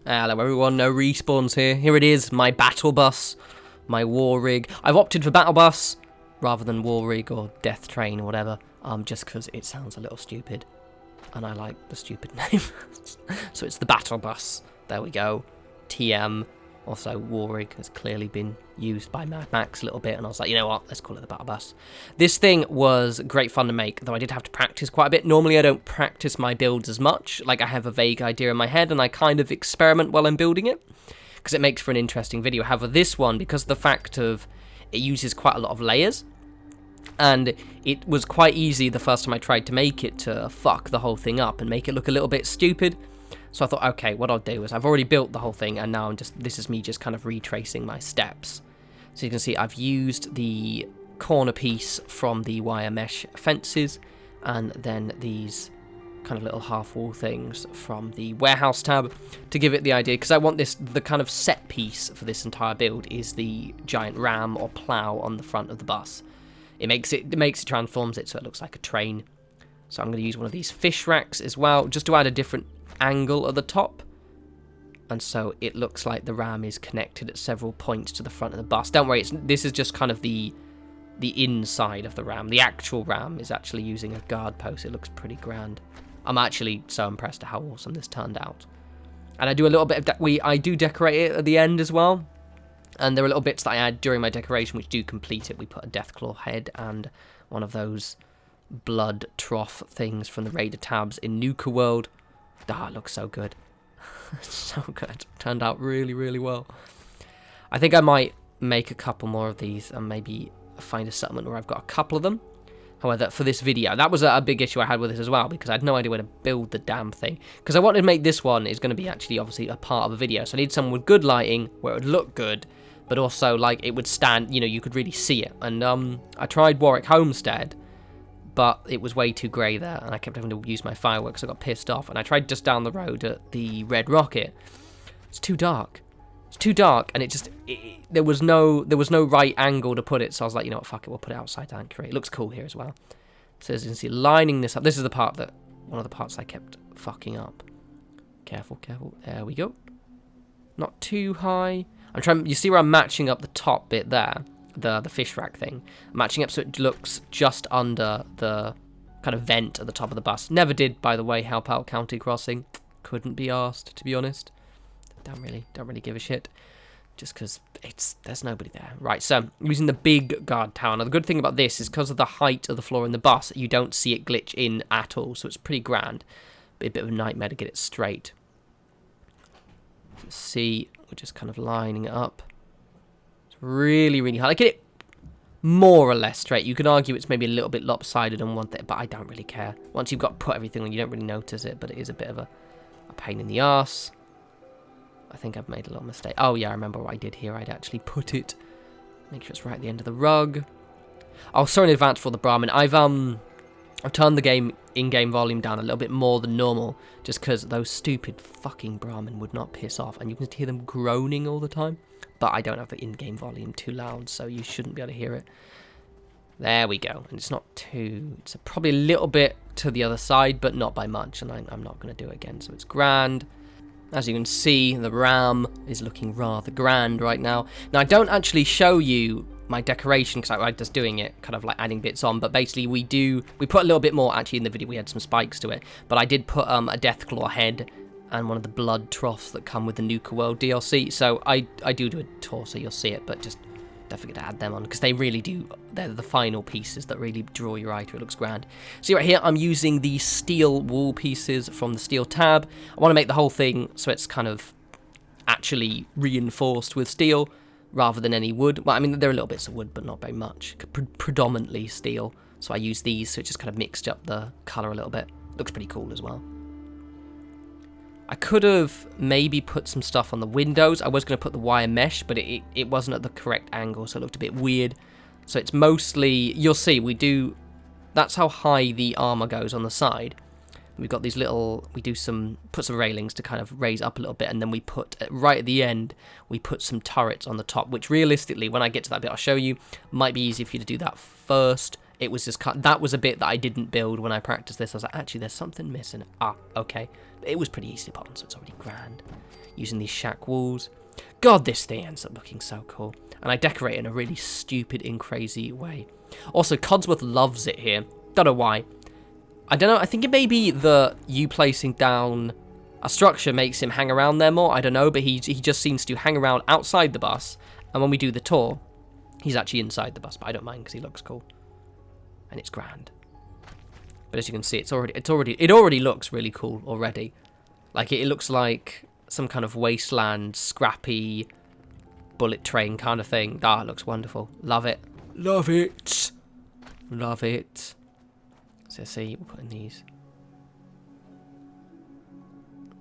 Hello everyone, no respawns here. Here it is, my battle bus, my war rig. I've opted for battle bus rather than war rig or death train or whatever, just because it sounds a little stupid, and I like the stupid name. So it's the battle bus. There we go. TM. Also, war rig has clearly been used by Mad Max a little bit, and I was like, you know what, let's call it the battle bus. This thing was great fun to make, though I did have to practice quite a bit. Normally I don't practice my builds as much. Like, I have a vague idea in my head and I kind of experiment while I'm building it, because it makes for an interesting video. However, this one, because of the fact of it uses quite a lot of layers, and it was quite easy the first time I tried to make it to fuck the whole thing up and make it look a little bit stupid. So I thought, okay, what I'll do is I've already built the whole thing, and now this is me just kind of retracing my steps. So you can see I've used the corner piece from the wire mesh fences, and then these kind of little half wall things from the warehouse tab to give it the idea, because I want the kind of set piece for this entire build is the giant ram or plow on the front of the bus. It transforms it so it looks like a train. So I'm going to use one of these fish racks as well, just to add a different angle at the top, and so it looks like the ram is connected at several points to the front of the bus. Don't worry, this is just kind of the inside of the ram. The actual ram is actually using a guard post. It looks pretty grand. I'm actually so impressed at how awesome this turned out. And I do a little bit of I do decorate it at the end as well, and there are little bits that I add during my decoration which do complete it. We put a Deathclaw head and one of those blood trough things from the Raider tabs in Nuka World. Ah, it looks so good. So good. Turned out really, really well. I think I might make a couple more of these and maybe find a settlement where I've got a couple of them. However, for this video, that was a big issue I had with this as well, because I had no idea where to build the damn thing. Because I wanted to make this one is going to be actually obviously a part of a video, so I need someone with good lighting where it would look good, but also like it would stand, you could really see it. And I tried Warwick Homestead, but it was way too grey there, and I kept having to use my fireworks, so I got pissed off. And I tried just down the road at the Red Rocket. It's too dark. It's too dark, and there was no right angle to put it, so I was like, you know what, fuck it, we'll put it outside down. It looks cool here as well. So as you can see, lining this up, this is the part one of the parts I kept fucking up. Careful, careful. There we go. Not too high. I'm trying. You see where I'm matching up the top bit there? The fish rack thing, matching up so it looks just under the kind of vent at the top of the bus. Never did, by the way, help out County Crossing. Couldn't be asked, to be honest. Don't really give a shit, just because there's nobody there. Right, so using the big guard tower. Now the good thing about this is because of the height of the floor in the bus, you don't see it glitch in at all, so it's pretty grand. But a bit of a nightmare to get it straight. Let's see, we're just kind of lining it up. Really, really hard. I get it more or less straight. You can argue it's maybe a little bit lopsided on one thing, but I don't really care. Once you've got to put everything on, you don't really notice it, but it is a bit of a pain in the arse. I think I've made a little mistake. Oh, yeah, I remember what I did here. I'd actually put it, make sure it's right at the end of the rug. Oh, sorry in advance for the Brahmin. I've turned the in-game volume down a little bit more than normal, just because those stupid fucking Brahmin would not piss off, and you can hear them groaning all the time. But I don't have the in-game volume too loud, so you shouldn't be able to hear it. There we go. And it's not too... It's probably a little bit to the other side, but not by much. And I'm not going to do it again, so it's grand. As you can see, the ram is looking rather grand right now. Now, I don't actually show you my decoration, because I'm just doing it, kind of like adding bits on. But basically, we put a little bit more, actually, in the video. We had some spikes to it. But I did put a Deathclaw head and one of the blood troughs that come with the Nuka World DLC. So I do a tour, so you'll see it, but just don't forget to add them on, because they really do, they're the final pieces that really draw your eye to it. It looks grand. See right here, I'm using the steel wall pieces from the steel tab. I want to make the whole thing so it's kind of actually reinforced with steel rather than any wood. Well, I mean, there are little bits of wood, but not very much. Predominantly steel. So I use these, so it just kind of mixed up the colour a little bit. Looks pretty cool as well. I could have maybe put some stuff on the windows. I was going to put the wire mesh, but it wasn't at the correct angle, so it looked a bit weird. So it's mostly, you'll see, that's how high the armor goes on the side. We've got these little, put some railings to kind of raise up a little bit, and then we put, right at the end, we put some turrets on the top, which realistically, when I get to that bit, I'll show you, might be easy for you to do that first. It was just that was a bit that I didn't build when I practiced this. I was like, actually, there's something missing. Ah, okay. It was pretty easy to put on, so it's already grand. using these shack walls. God, this thing ends up looking so cool. And I decorate it in a really stupid and crazy way. Also, Codsworth loves it here. Don't know why. I don't know. I think it may be the you placing down a structure makes him hang around there more. I don't know, but he just seems to hang around outside the bus. And when we do the tour, he's actually inside the bus. But I don't mind because he looks cool. And it's grand. But as you can see, it already looks really cool already. Like it looks like some kind of wasteland, scrappy bullet train kind of thing. Ah, it looks wonderful. Love it. Love it. Love it. So see, we'll put in these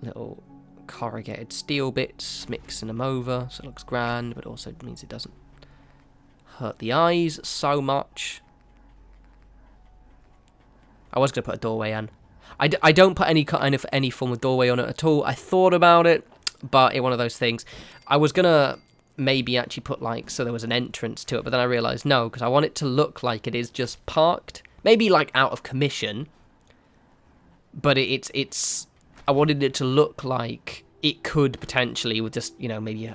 little corrugated steel bits, mixing them over, so it looks grand, but also means it doesn't hurt the eyes so much. I was going to put a doorway in. I don't put any form of doorway on it at all. I thought about it, but it's one of those things. I was going to maybe actually put like, so there was an entrance to it, but then I realised no, because I want it to look like it is just parked. Maybe like out of commission, but it's I wanted it to look like it could potentially, with just, you know, maybe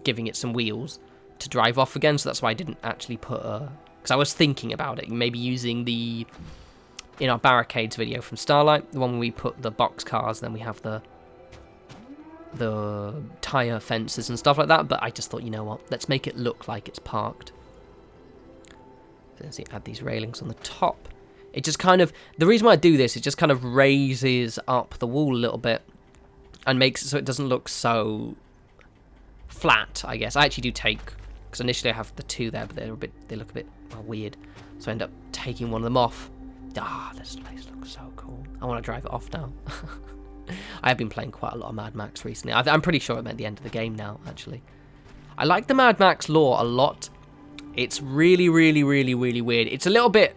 giving it some wheels to drive off again, so that's why I didn't actually put because I was thinking about it, maybe using the, in our barricades video from Starlight, the one where we put the box cars, then we have the tyre fences and stuff like that, but I just thought, you know what, let's make it look like it's parked. So let's see, add these railings on the top. It just kind of, the reason why I do this, it just kind of raises up the wall a little bit and makes it so it doesn't look so flat, I guess. I actually do take, because initially I have the two there, but they look a bit weird, so I end up taking one of them off. Ah, this place looks so cool. I want to drive it off now. I have been playing quite a lot of Mad Max recently. I'm pretty sure I'm at the end of the game now, actually. I like the Mad Max lore a lot. It's really, really, really, really weird. It's a little bit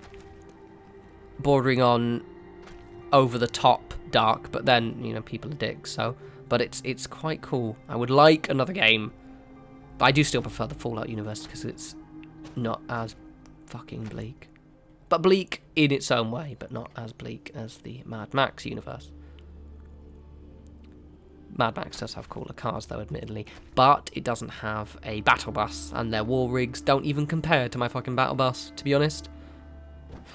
bordering on over the top dark, but then, you know, people are dicks, so. But it's quite cool. I would like another game, but I do still prefer the Fallout universe because it's not as fucking bleak. But bleak in its own way, but not as bleak as the Mad Max universe. Mad Max does have cooler cars, though, admittedly, but it doesn't have a battle bus, and their war rigs don't even compare to my fucking battle bus, to be honest.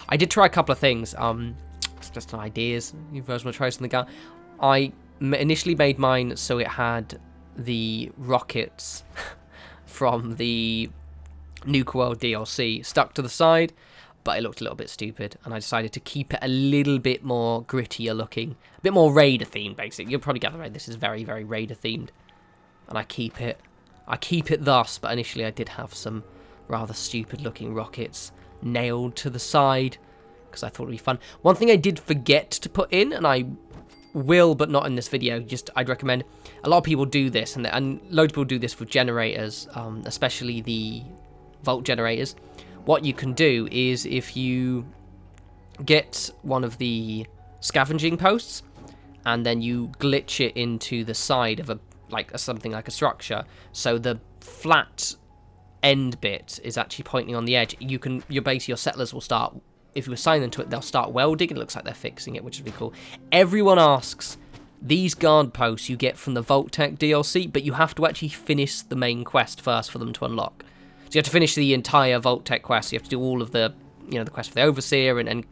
I did try a couple of things, it's just ideas. You guys want to try something out? I initially made mine so it had the rockets from the Nuke World DLC stuck to the side, but it looked a little bit stupid, and I decided to keep it a little bit more grittier looking, a bit more Raider themed, basically. You'll probably gather right, this is very, very Raider themed, and I keep it thus, but initially I did have some rather stupid looking rockets nailed to the side, because I thought it'd be fun. One thing I did forget to put in, and I will, but not in this video, just I'd recommend, a lot of people do this, and loads of people do this with generators, especially the Vault generators. What you can do is, if you get one of the scavenging posts and then you glitch it into the side of something like a structure, so the flat end bit is actually pointing on the edge, your settlers will start, if you assign them to it, they'll start welding. It looks like they're fixing it, which would be cool. Everyone asks, these guard posts you get from the Vault Tech DLC, but you have to actually finish the main quest first for them to unlock. So you have to finish the entire Vault Tech quest. You have to do all of the, the quest for the Overseer and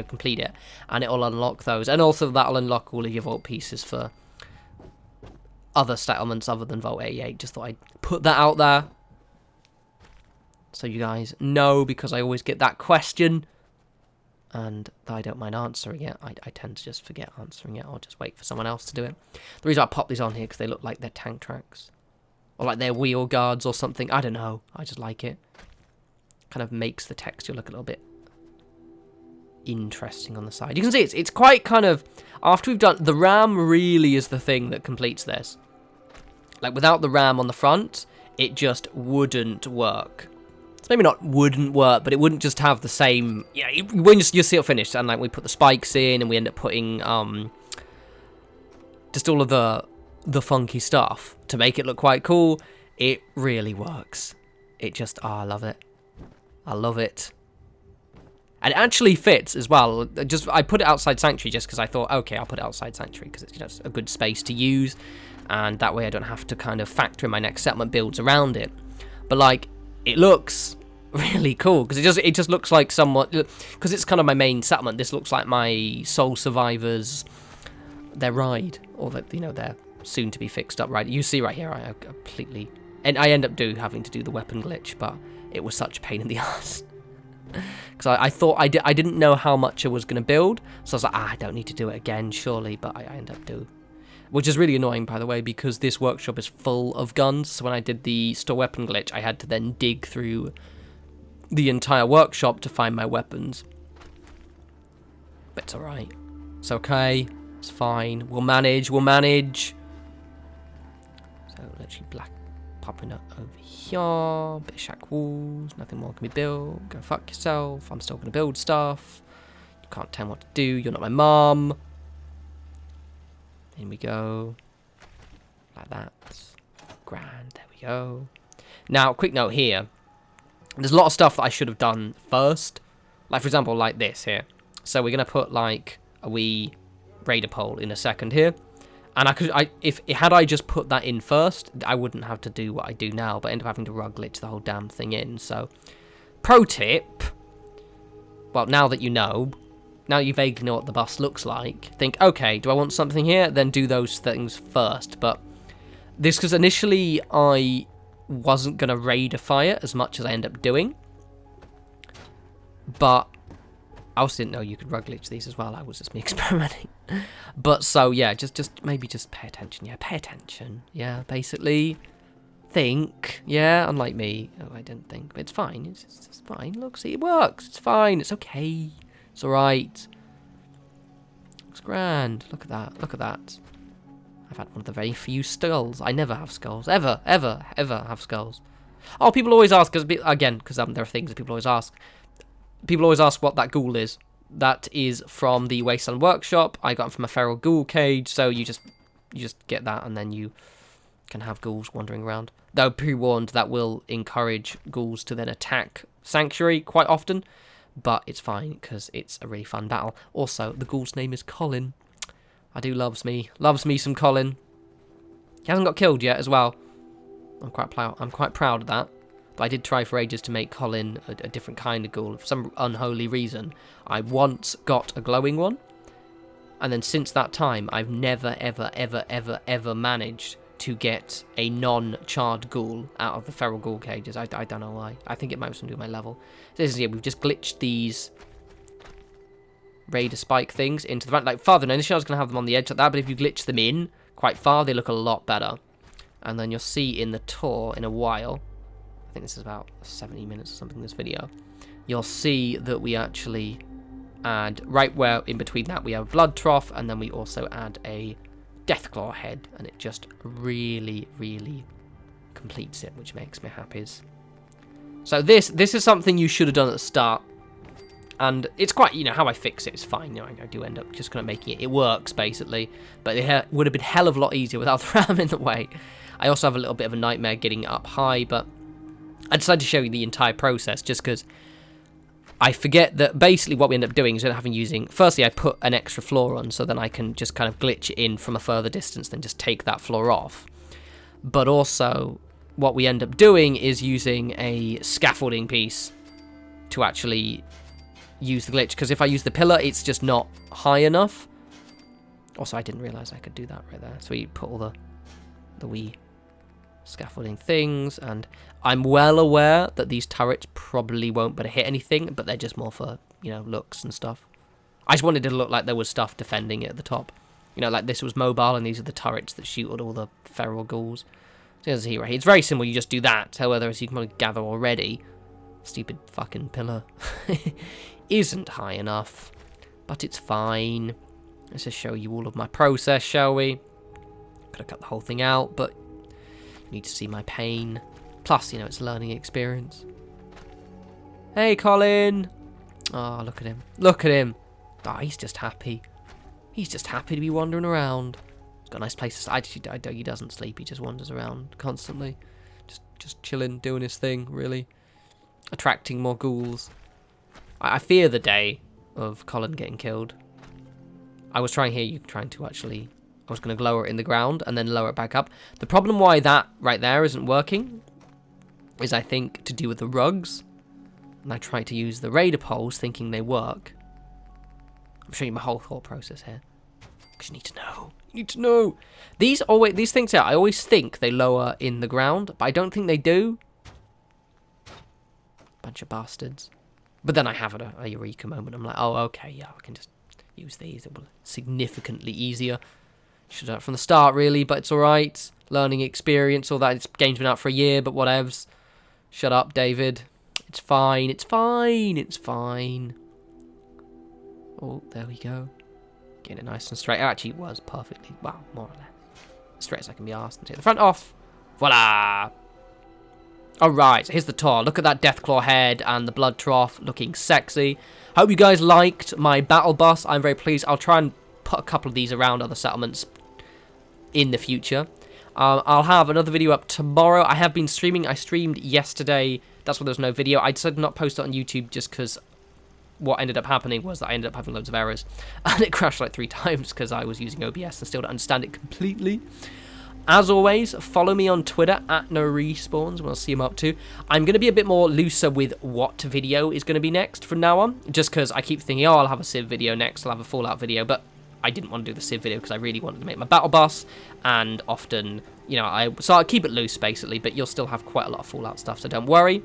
complete it, and it'll unlock those. And also that'll unlock all of your Vault pieces for other settlements other than Vault 88. Just thought I'd put that out there, so you guys know, because I always get that question, and I don't mind answering it. I tend to just forget answering it, or just wait for someone else to do it. The reason I pop these on here because they look like they're tank tracks, or like they're wheel guards or something. I don't know. I just like it. Kind of makes the texture look a little bit interesting on the side. You can see it's quite kind of, after we've done, the ram really is the thing that completes this. Like, without the ram on the front, it just wouldn't work. It's maybe not wouldn't work, but it wouldn't just have the same, when you see it finished, and like we put the spikes in, and we end up putting just all of the funky stuff to make it look quite cool. It really works. It just, I love it. I love it. And it actually fits as well. I put it outside Sanctuary just because I thought, okay, I'll put it outside Sanctuary because it's just a good space to use. And that way I don't have to kind of factor in my next settlement builds around it. But, like, it looks really cool because it just looks like somewhat... Because it's kind of my main settlement. This looks like my Soul Survivors, their ride. Or, their soon-to-be fixed-up ride. You see right here, I completely... And I end up having to do the weapon glitch, but it was such a pain in the ass. Because I thought I didn't know how much I was going to build, so I was like, I don't need to do it again, surely, but I end up doing. Which is really annoying, by the way, because this workshop is full of guns, so when I did the store weapon glitch, I had to then dig through the entire workshop to find my weapons. But it's alright. It's okay. It's fine. We'll manage. So, literally black popping up over here. Bit of shack walls. Nothing more can be built. Go fuck yourself. I'm still going to build stuff. You can't tell me what to do. You're not my mum. In we go. Like that. Grand. There we go. Now, quick note here. There's a lot of stuff that I should have done first. Like, for example, like this here. So we're going to put, like, a wee raider pole in a second here. And had I just put that in first, I wouldn't have to do what I do now, but I end up having to rug glitch the whole damn thing in. So, pro tip. Well, now that you know, now you vaguely know what the bus looks like, think, okay, do I want something here? Then do those things first. But this, because initially I wasn't going to raidify it as much as I end up doing. But I also didn't know you could rug glitch these as well. I was just me experimenting. But so, yeah, maybe just pay attention. Yeah, pay attention. Yeah, basically. Think. Yeah, unlike me. Oh, I didn't think. But it's fine. It's fine. Look, see, it works. It's fine. It's okay. It's alright. Looks grand. Look at that. Look at that. I've had one of the very few skulls. I never have skulls. Ever have skulls. Oh, people always ask, because there are things that people always ask. People always ask what that ghoul is. That is from the Wasteland Workshop. I got it from a feral ghoul cage, so you just get that, and then you can have ghouls wandering around. Though, pre-warned, that will encourage ghouls to then attack Sanctuary quite often, but it's fine, because it's a really fun battle. Also, the ghoul's name is Colin. I do loves me some Colin. He hasn't got killed yet as well. I'm quite proud of that. But I did try for ages to make Colin a different kind of ghoul. For some unholy reason, I once got a glowing one. And then since that time, I've never, ever managed to get a non-charred ghoul out of the feral ghoul cages. I don't know why. I think it might have something to do with my level. So this is it. We've just glitched these raider spike things into the right, like farther. Now, initially I was going to have them on the edge like that, but if you glitch them in quite far, they look a lot better. And then you'll see in the tour in a while, I think this is about 70 minutes or something, this video, you'll see that we actually add, right where in between that we have a blood trough, and then we also add a deathclaw head, and it just really, really completes it, which makes me happy. So this is something you should have done at the start. And it's quite, how I fix it is fine. I do end up just kind of making it. It works, basically. But it would have been a hell of a lot easier without the RAM in the way. I also have a little bit of a nightmare getting it up high. But I decided to show you the entire process just because I forget that basically what we end up doing is using... Firstly, I put an extra floor on so then I can just kind of glitch it in from a further distance than just take that floor off. But also, what we end up doing is using a scaffolding piece to actually use the glitch, because if I use the pillar, it's just not high enough. Also, I didn't realize I could do that right there. So we put all the wee scaffolding things, and I'm well aware that these turrets probably won't better hit anything, but they're just more for, looks and stuff. I just wanted it to look like there was stuff defending it at the top. Like this was mobile, and these are the turrets that shoot at all the feral ghouls. So as here, right? It's very simple. You just do that. However, as you can probably gather already, stupid fucking pillar isn't high enough, but it's fine. Let's just show you all of my process, shall we? Could have cut the whole thing out, but you need to see my pain. Plus, it's a learning experience. Hey, Colin! Oh, look at him. Look at him! Oh, he's just happy. He's just happy to be wandering around. He's got a nice place to... He doesn't sleep, he just wanders around constantly. Just chilling, doing his thing, really. Attracting more ghouls. I fear the day of Colin getting killed. I was trying here, you trying to actually... I was going to lower it in the ground and then lower it back up. The problem why that right there isn't working is, I think, to do with the rugs. And I tried to use the raider poles thinking they work. I'm showing you my whole thought process here. Because you need to know. You need to know. These things here, I always think they lower in the ground, but I don't think they do. Bunch of bastards. But then I have a eureka moment. I'm like, oh, okay, yeah, I can just use these. It will significantly easier. Should have done it from the start, really, but it's alright. Learning experience, all that. This game's been out for a year, but whatevs. Shut up, David. It's fine, it's fine, it's fine. Oh, there we go. Getting it nice and straight. It actually was perfectly, well, more or less. Straight as I can be asked. And take the front off. Voila! Alright, so here's the tour. Look at that Deathclaw head and the blood trough looking sexy. Hope you guys liked my battle bus. I'm very pleased. I'll try and put a couple of these around other settlements in the future. I'll have another video up tomorrow. I have been streaming. I streamed yesterday. That's why there's no video. I decided not to post it on YouTube just because what ended up happening was that I ended up having loads of errors. And it crashed like 3 times because I was using OBS and still don't understand it completely. As always, follow me on Twitter at norespawns, and we'll see what I'm up to. I'm going to be a bit more looser with what video is going to be next from now on. Just because I keep thinking, oh, I'll have a Civ video next, I'll have a Fallout video, but I didn't want to do the Civ video because I really wanted to make my battle bus, and often, you know, so I'll keep it loose basically, but you'll still have quite a lot of Fallout stuff, so don't worry.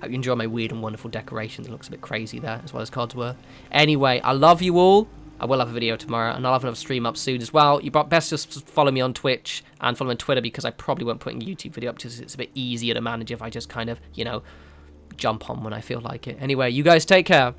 Hope you enjoy my weird and wonderful decorations. It looks a bit crazy there, as well as cards were. Anyway, I love you all. I will have a video tomorrow, and I'll have another stream up soon as well. You best just follow me on Twitch and follow me on Twitter, because I probably won't put a YouTube video up because it's a bit easier to manage if I just kind of, you know, jump on when I feel like it. Anyway, you guys take care.